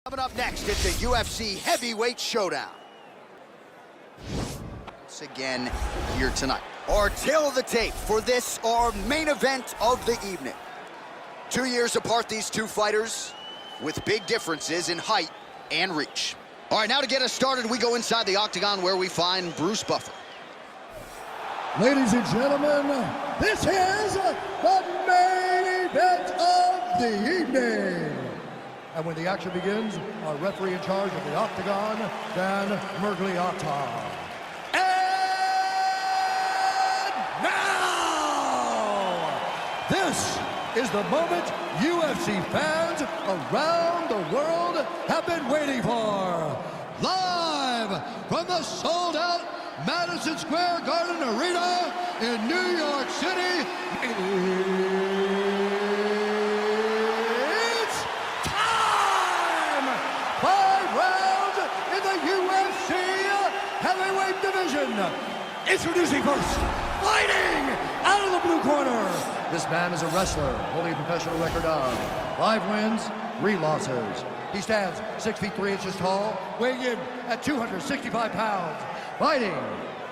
Coming up next, it's a UFC heavyweight showdown. Once again, here tonight. Our tail of the tape for this, our main event of the evening. 2 years apart, these two fighters, with big differences in height and reach. All right, now to get us started, we go inside the octagon where we find Bruce Buffer. Ladies and gentlemen, this is the main event of the evening. And when the action begins, our referee in charge of the octagon, Dan Mergliotta. And now, this is the moment UFC fans around the world have been waiting for. Live from the sold-out Madison Square Garden Arena in New York City. It's time! 5 rounds in the UFC heavyweight division. Introducing first, fighting out of the blue corner. This man is a wrestler holding a professional record of 5 wins, 3 losses. He stands 6 feet 3 inches tall, weighing in at 265 pounds. Fighting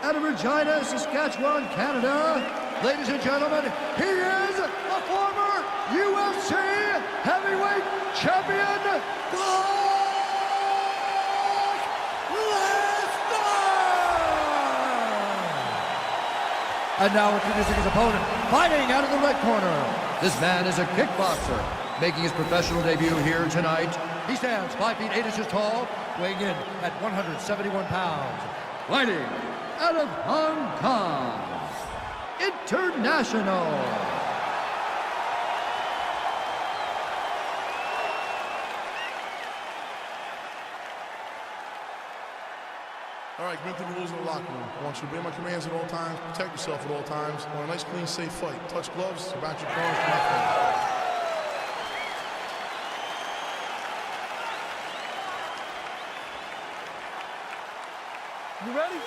out of Regina, Saskatchewan, Canada. Ladies and gentlemen, he is the former UFC heavyweight champion, Lesnar! And now introducing his opponent, fighting out of the red corner. This man is a kickboxer, making his professional debut here tonight. He stands 5 feet 8 inches tall, weighing in at 171 pounds. Fighting out of Hong Kong, International. All right, commit to the rules in the locker room. I want you to obey my commands at all times, protect yourself at all times. I want a nice, clean, safe fight. Touch gloves, about your corners, come out. You ready? You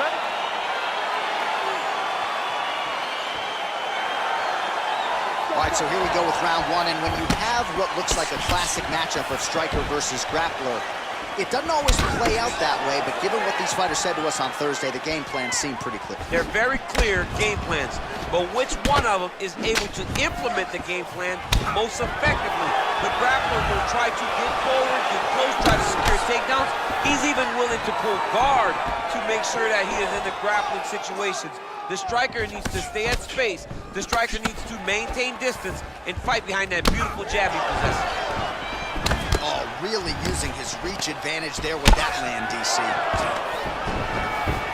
ready? All right, so here we go with round 1, and when you have what looks like a classic matchup of striker versus grappler, it doesn't always play out that way, but given what these fighters said to us on Thursday, the game plan seemed pretty clear. They're very clear game plans, but which one of them is able to implement the game plan most effectively? The grappler will try to get forward, get close, try to secure takedowns. He's even willing to pull guard to make sure that he is in the grappling situations. The striker needs to stay at space. The striker needs to maintain distance and fight behind that beautiful jab he possesses. Oh, really using his reach advantage there with that land, DC.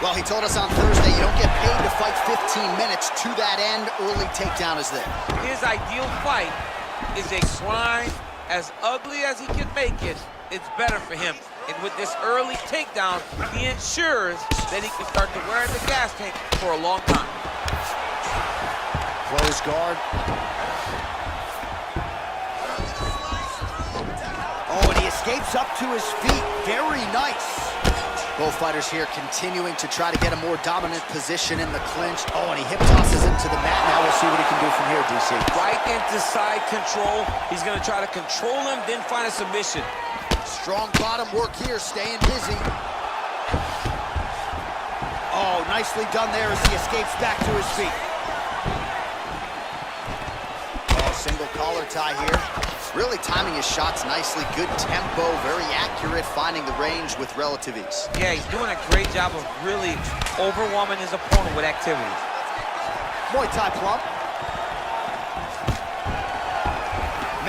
Well, he told us on Thursday you don't get paid to fight 15 minutes. To that end, early takedown is there. His ideal fight is a grind. As ugly as he can make it, it's better for him. And with this early takedown, he ensures that he can start to wear the gas tank for a long time. Close guard. Oh, and he escapes up to his feet. Very nice. Both fighters here continuing to try to get a more dominant position in the clinch. Oh, and he hip tosses him to the mat. Now we'll see what he can do from here, DC. Right into side control. He's going to try to control him, then find a submission. Strong bottom work here, staying busy. Oh, nicely done there as he escapes back to his feet. Oh, single collar tie here. Really timing his shots nicely. Good tempo, very accurate, finding the range with relative ease. Yeah, he's doing a great job of really overwhelming his opponent with activities. Muay Thai plump.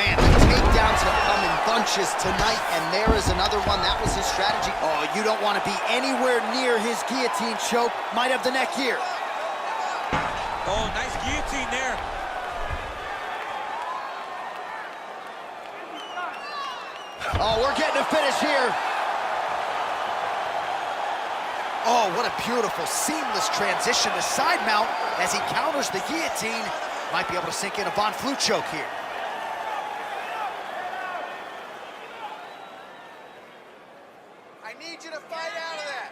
Man, the takedowns have come in bunches tonight, and there is another one. That was his strategy. Oh, you don't want to be anywhere near his guillotine choke. Might have the neck here. Oh, nice guillotine there. Oh, we're getting a finish here. Oh, what a beautiful, seamless transition to side mount as he counters the guillotine. Might be able to sink in a Von Flue choke here. I need you to fight out of that.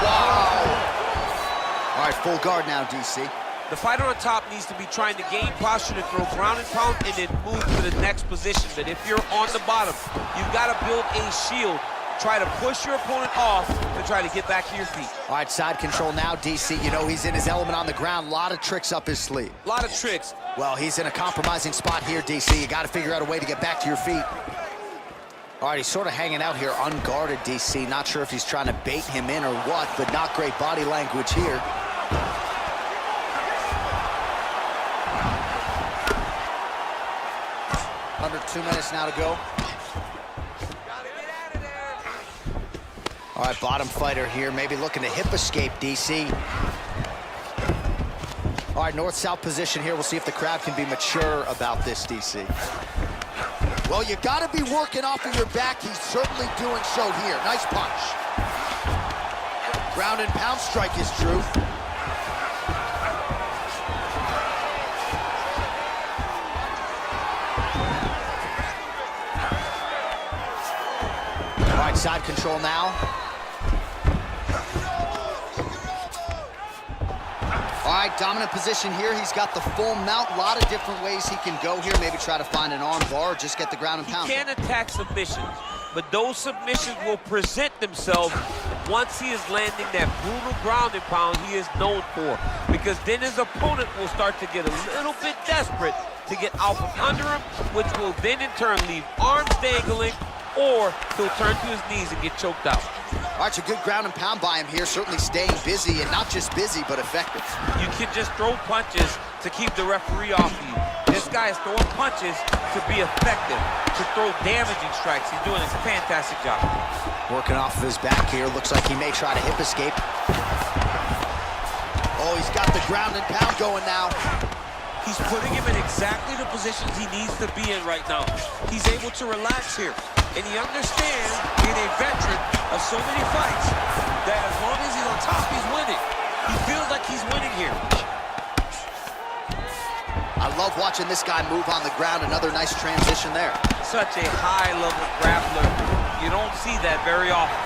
Wow. All right, full guard now, DC. The fighter on top needs to be trying to gain posture to throw ground and pound and then move to the next position. But if you're on the bottom, you've got to build a shield. Try to push your opponent off to try to get back to your feet. All right, side control now, DC. You know he's in his element on the ground. A lot of tricks up his sleeve. A lot of tricks. Well, he's in a compromising spot here, DC. You got to figure out a way to get back to your feet. All right, he's sort of hanging out here unguarded, DC. Not sure if he's trying to bait him in or what, but not great body language here. Under 2 minutes now to go. All right, bottom fighter here, maybe looking to hip escape, DC. All right, north-south position here. We'll see if the crowd can be mature about this, DC. Well, you gotta be working off of your back. He's certainly doing so here. Nice punch. Ground and pound strike is true. All right, side control now. All right, dominant position here. He's got the full mount. A lot of different ways he can go here. Maybe try to find an arm bar or just get the ground and pound. He can attack submissions, but those submissions will present themselves once he is landing that brutal ground and pound he is known for. Because then his opponent will start to get a little bit desperate to get out from under him, which will then in turn leave arms dangling, or he'll turn to his knees and get choked out. All right, it's a good ground and pound by him here, certainly staying busy, and not just busy, but effective. You can just throw punches to keep the referee off of you. This guy is throwing punches to be effective, to throw damaging strikes. He's doing a fantastic job. Working off of his back here, looks like he may try to hip escape. Oh, he's got the ground and pound going now. He's putting him in exactly the positions he needs to be in right now. He's able to relax here. And he understands, being a veteran of so many fights, that as long as he's on top, he's winning. He feels like he's winning here. I love watching this guy move on the ground. Another nice transition there. Such a high-level grappler. You don't see that very often.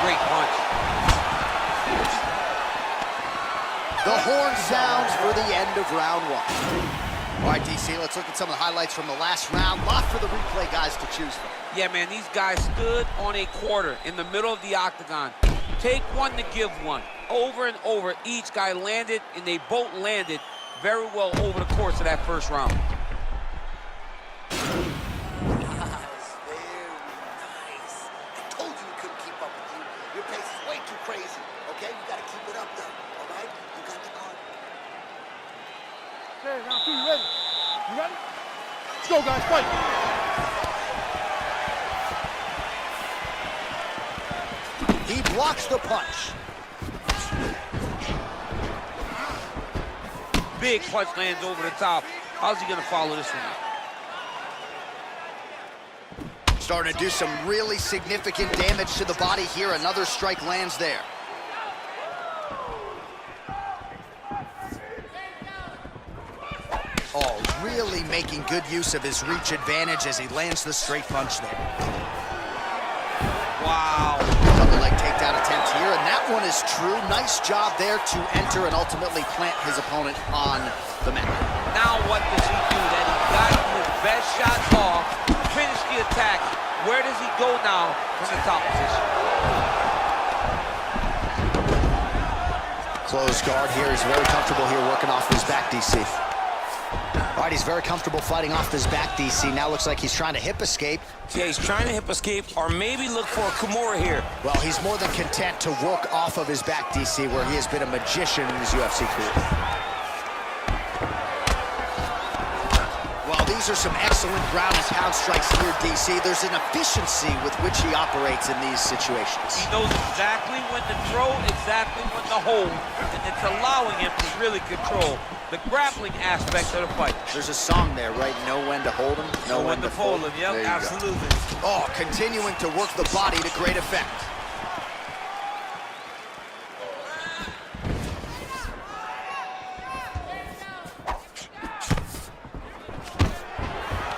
Great punch. The horn sounds for the end of round one. All right, DC, let's look at some of the highlights from the last round. Lot for the replay guys to choose from. Yeah, man, these guys stood on a quarter in the middle of the octagon. Take one to give one. Over and over, each guy landed, and they both landed very well over the course of that first round. Okay, round two, you ready? You ready? Let's go, guys, fight. He blocks the punch. Big punch lands over the top. How's he gonna follow this one up? Starting to do some really significant damage to the body here. Another strike lands there. Oh, really making good use of his reach advantage as he lands the straight punch there. Wow. Double leg takedown attempt here, and that one is true. Nice job there to enter and ultimately plant his opponent on the mat. Now what does he do? That he got his best shots off, finish the attack. Where does he go now from the top position? Closed guard here. He's very comfortable here working off his back, DC. All right, he's very comfortable fighting off his back, DC. Now looks like he's trying to hip escape. Yeah, he's trying to hip escape or maybe look for a Kimura here. Well, he's more than content to work off of his back, DC, where he has been a magician in his UFC career. Well, these are some excellent ground and pound strikes here, DC. There's an efficiency with which he operates in these situations. He knows exactly when to throw, exactly when to hold, and it's allowing him to really control the grappling aspect of the fight. There's a song there, right? Know when to hold him, know when to fold him. Yep, absolutely. Oh, continuing to work the body to great effect.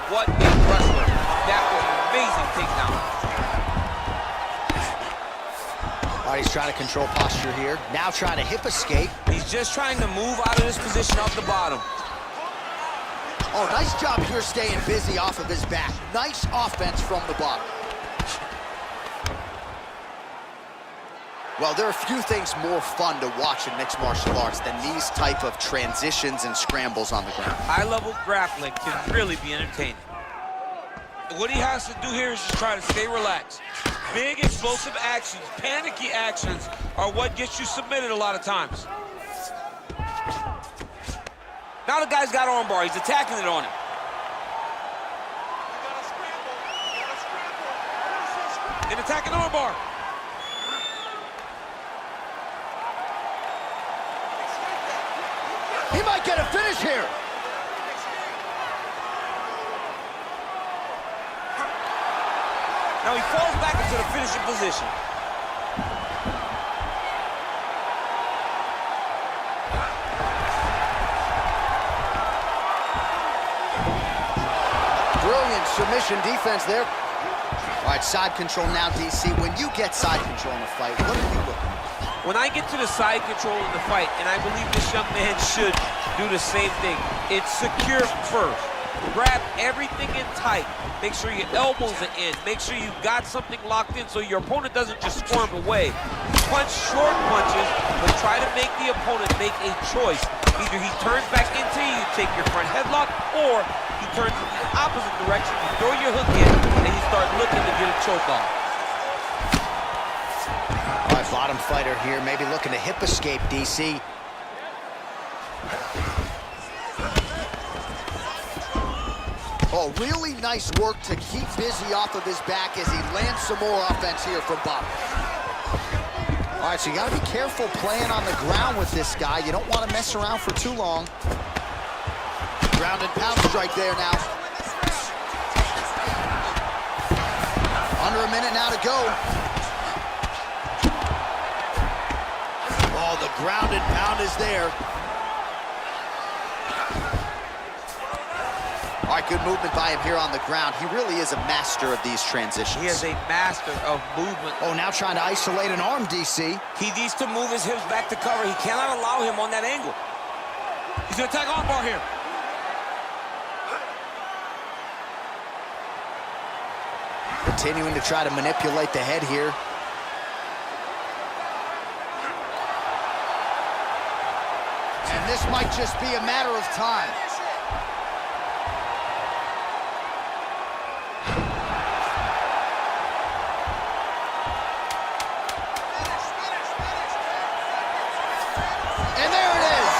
What a wrestler. That was an amazing takedown. All right, he's trying to control posture here. Now trying to hip escape. He's just trying to move out of this position off the bottom. Oh, nice job here staying busy off of his back. Nice offense from the bottom. Well, there are few things more fun to watch in mixed martial arts than these type of transitions and scrambles on the ground. High-level grappling can really be entertaining. What he has to do here is just try to stay relaxed. Big explosive actions, panicky actions are what gets you submitted a lot of times. Now the guy's got armbar, he's attacking it on him. And attacking armbar. He might get a finish here. Now he falls back into the finishing position. Brilliant submission defense there. All right, side control now, DC. When you get side control in a fight, what are you looking at? When I get to the side control in the fight, and I believe this young man should do the same thing, it's secure first. Grab everything in tight. Make sure your elbows are in. Make sure you've got something locked in so your opponent doesn't just squirm away. Punch short punches, but try to make the opponent make a choice. Either he turns back into you, you take your front headlock, or he turns in the opposite direction, you throw your hook in, and you start looking to get a choke off. All right, bottom fighter here, maybe looking to hip escape, DC. Oh, really nice work to keep busy off of his back as he lands some more offense here from bottom. All right, so you got to be careful playing on the ground with this guy. You don't want to mess around for too long. Ground and pound strike there now. Under a minute now to go. Oh, the ground and pound is there. All right, good movement by him here on the ground. He really is a master of these transitions. He is a master of movement. Oh, now trying to isolate an arm, DC. He needs to move his hips back to cover. He cannot allow him on that angle. He's gonna attack armbar here. Continuing to try to manipulate the head here. And this might just be a matter of time. And there it is.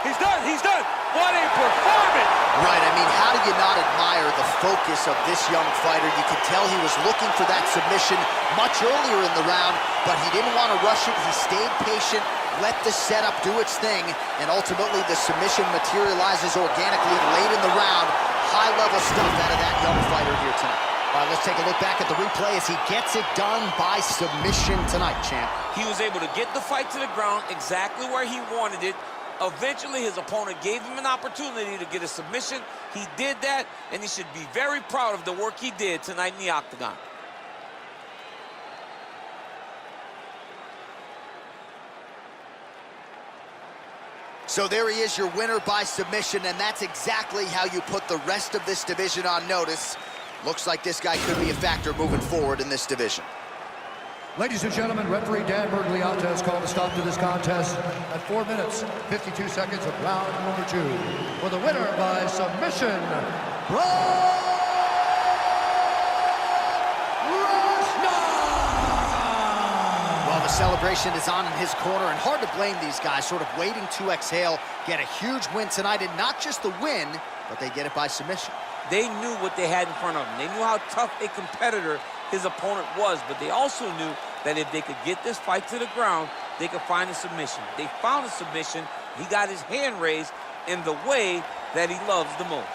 He's done, he's done. What a performance. Right, I mean, how do you not admire the focus of this young fighter? You could tell he was looking for that submission much earlier in the round, but he didn't want to rush it. He stayed patient, let the setup do its thing, and ultimately the submission materializes organically late in the round. High-level stuff out of that young fighter here tonight. All right, let's take a look back at the replay as he gets it done by submission tonight, champ. He was able to get the fight to the ground exactly where he wanted it. Eventually, his opponent gave him an opportunity to get a submission. He did that, and he should be very proud of the work he did tonight in the octagon. So there he is, your winner by submission, and that's exactly how you put the rest of this division on notice. Looks like this guy could be a factor moving forward in this division. Ladies and gentlemen, referee Dan Bergliata has called a stop to this contest at 4 minutes, 52 seconds of round number 2. For the winner by submission, Brock Lesnar! Well, the celebration is on in his corner, and hard to blame these guys, sort of waiting to exhale, get a huge win tonight, and not just the win, but they get it by submission. They knew what they had in front of them. They knew how tough a competitor his opponent was, but they also knew that if they could get this fight to the ground, they could find a submission. They found a submission. He got his hand raised in the way that he loves the most.